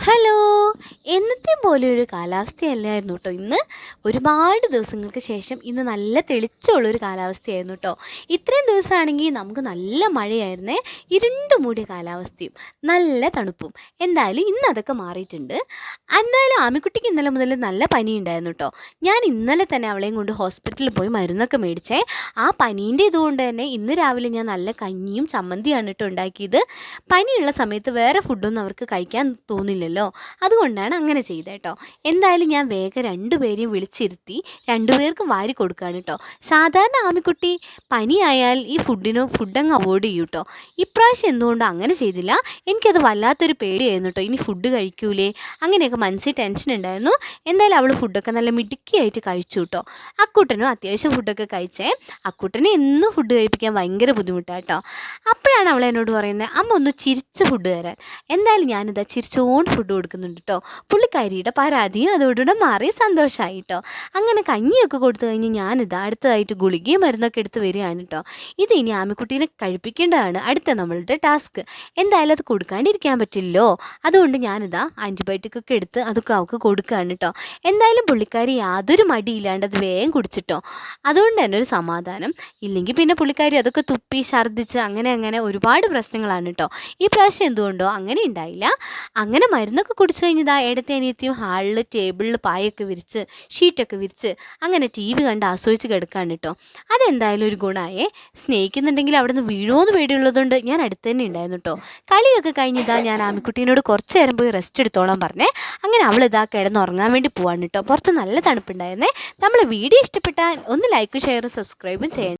Hello! എന്നത്തെയും പോലെ ഒരു കാലാവസ്ഥയല്ലായിരുന്നു കേട്ടോ ഇന്ന്. ഒരുപാട് ദിവസങ്ങൾക്ക് ശേഷം ഇന്ന് നല്ല തെളിച്ചമുള്ളൊരു കാലാവസ്ഥയായിരുന്നു കേട്ടോ. ഇത്രയും ദിവസമാണെങ്കിൽ നമുക്ക് നല്ല മഴയായിരുന്നേ, ഇരുണ്ട് മൂടിയ കാലാവസ്ഥയും നല്ല തണുപ്പും. എന്തായാലും ഇന്ന് അതൊക്കെ മാറിയിട്ടുണ്ട്. എന്തായാലും ആമിക്കുട്ടിക്ക് ഇന്നലെ മുതൽ നല്ല പനി ഉണ്ടായിരുന്നു കേട്ടോ. ഞാൻ ഇന്നലെ തന്നെ അവളെയും കൊണ്ട് ഹോസ്പിറ്റലിൽ പോയി മരുന്നൊക്കെ മേടിച്ചേ. ആ പനീൻ്റെ ഇതുകൊണ്ട് തന്നെ ഇന്ന് രാവിലെ ഞാൻ നല്ല കഞ്ഞിയും ചമ്മന്തിയാണ് കേട്ടോ ഉണ്ടാക്കിയത്. പനിയുള്ള സമയത്ത് വേറെ ഫുഡൊന്നും അവർക്ക് കഴിക്കാൻ തോന്നില്ലല്ലോ, അതുകൊണ്ടാണ് അങ്ങനെ ചെയ്തത് കേട്ടോ. എന്തായാലും ഞാൻ വേഗം രണ്ടുപേരെയും വിളിച്ചിരുത്തി രണ്ടുപേർക്കും വാരി കൊടുക്കുകയാണ് കേട്ടോ. സാധാരണ ആമിക്കുട്ടി പനിയായാൽ ഈ ഫുഡങ്ങ് അവോയ്ഡ് ചെയ്യും കേട്ടോ. ഇപ്രാവശ്യം എന്തുകൊണ്ടോ അങ്ങനെ ചെയ്തില്ല. എനിക്കത് വല്ലാത്തൊരു പേടിയായിരുന്നു കേട്ടോ. ഇനി ഫുഡ് കഴിക്കൂലേ അങ്ങനെയൊക്കെ മനസ്സിൽ ടെൻഷൻ ഉണ്ടായിരുന്നു. എന്തായാലും അവൾ ഫുഡൊക്കെ നല്ല മിടുക്കിയായിട്ട് കഴിച്ചു കേട്ടോ. അക്കൂട്ടനും അത്യാവശ്യം ഫുഡൊക്കെ കഴിച്ചേ. അക്കൂട്ടന് എന്നും ഫുഡ് കഴിപ്പിക്കാൻ ഭയങ്കര ബുദ്ധിമുട്ടാണ് കേട്ടോ. അപ്പോഴാണ് അവൾ എന്നോട് പറയുന്നത്, അമ്മ ഒന്ന് ചിരിച്ച് ഫുഡ് തരാൻ. എന്തായാലും ഞാനിതാ ചിരിച്ചുകൊണ്ട് ഫുഡ് കൊടുക്കുന്നുണ്ട് കേട്ടോ. പുള്ളിക്കാരിയുടെ പരാതിയും അതോടുകൂടെ മാറി സന്തോഷമായി കേട്ടോ. അങ്ങനെ കഞ്ഞിയൊക്കെ കൊടുത്തു കഴിഞ്ഞ് ഞാനിതാ അടുത്തതായിട്ട് ഗുളികയും മരുന്നൊക്കെ എടുത്ത് വരികയാണ് കേട്ടോ. ഇത് ഇനി ആമിക്കുട്ടീനെ കഴിപ്പിക്കേണ്ടതാണ് അടുത്ത നമ്മളുടെ ടാസ്ക്. എന്തായാലും അത് കൊടുക്കാണ്ടിരിക്കാൻ പറ്റില്ലല്ലോ, അതുകൊണ്ട് ഞാനിതാ ആൻറ്റിബയോട്ടിക് ഒക്കെ എടുത്ത് അതൊക്കെ അവൾക്ക് കൊടുക്കുകയാണ് കേട്ടോ. എന്തായാലും പുള്ളിക്കാരി യാതൊരു മടിയില്ലാണ്ട് അത് വേഗം കുടിച്ചിട്ടോ. അതുകൊണ്ട് തന്നെ ഒരു സമാധാനം. ഇല്ലെങ്കിൽ പിന്നെ പുള്ളിക്കാരി അതൊക്കെ തുപ്പി ഛർദ്ദിച്ച് അങ്ങനെ ഒരുപാട് പ്രശ്നങ്ങളാണ് കേട്ടോ. ഈ പ്രാവശ്യം എന്തുകൊണ്ടോ അങ്ങനെ ഉണ്ടായില്ല. അങ്ങനെ മരുന്നൊക്കെ കുടിച്ചു കഴിഞ്ഞതാ ഇടത്തെ അനിയത്തിയും ഹാളിൽ ടേബിളിൽ പായൊക്കെ വിരിച്ച് ഷീറ്റൊക്കെ വിരിച്ച് അങ്ങനെ TV കണ്ട് ആസ്വദിച്ച് കിടക്കാണ് കേട്ടോ. അതെന്തായാലും ഒരു ഗുണമായേ. സ്നേഹിക്കുന്നുണ്ടെങ്കിൽ അവിടെ നിന്ന് വീഴുമോയെന്ന് പേടിയുള്ളതുകൊണ്ട് ഞാൻ അടുത്ത് തന്നെ ഉണ്ടായിരുന്നു കേട്ടോ. കളിയൊക്കെ കഴിഞ്ഞതാ ഞാൻ ആമിക്കുട്ടീനോട് കുറച്ച് നേരം പോയി റെസ്റ്റ് എടുത്തോളാൻ പറഞ്ഞേ. അങ്ങനെ അവളിതാ കിടന്നുറങ്ങാൻ വേണ്ടി പോവാണ് കേട്ടോ. പുറത്ത് നല്ല തണുപ്പുണ്ടായിരുന്നേ. നമ്മളെ വീഡിയോ ഇഷ്ടപ്പെട്ടാൽ ഒന്ന് ലൈക്കും ഷെയറും സബ്സ്ക്രൈബും ചെയ്യണം.